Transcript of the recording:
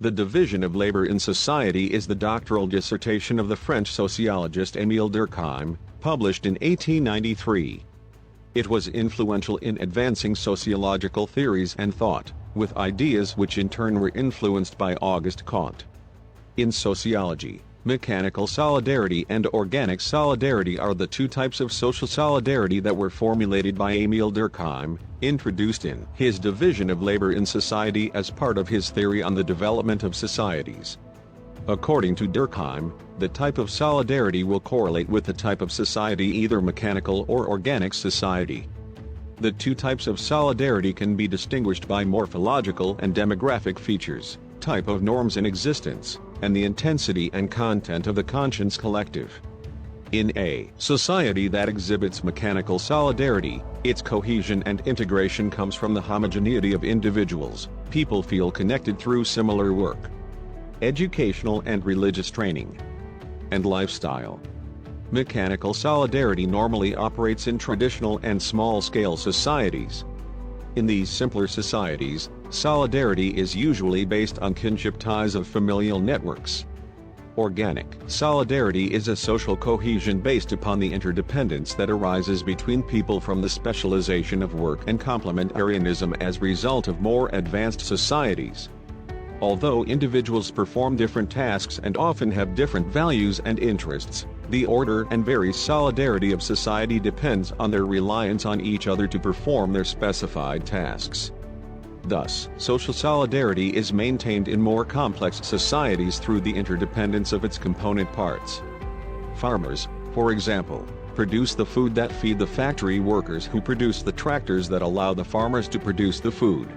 The division of labor in society is the doctoral dissertation of the French sociologist Émile Durkheim, published in 1893. It was influential in advancing sociological theories and thought, with ideas which in turn were influenced by Auguste Comte. In sociology, mechanical solidarity and organic solidarity are the two types of social solidarity that were formulated by Émile Durkheim, introduced in his division of labor in society as part of his theory on the development of societies. According to Durkheim, the type of solidarity will correlate with the type of society, either mechanical or organic society. The two types of solidarity can be distinguished by morphological and demographic features, type of norms in existence, and the intensity and content of the conscience collective. In a society that exhibits mechanical solidarity, its cohesion and integration comes from the homogeneity of individuals. People feel connected through similar work, educational and religious training, and lifestyle. Mechanical solidarity normally operates in traditional and small-scale societies. In these simpler societies, solidarity is usually based on kinship ties of familial networks. Organic solidarity is a social cohesion based upon the interdependence that arises between people from the specialization of work and complementarianism as a result of more advanced societies. Although individuals perform different tasks and often have different values and interests, the order and very solidarity of society depends on their reliance on each other to perform their specified tasks. Thus, social solidarity is maintained in more complex societies through the interdependence of its component parts. Farmers, for example, produce the food that feed the factory workers who produce the tractors that allow the farmers to produce the food.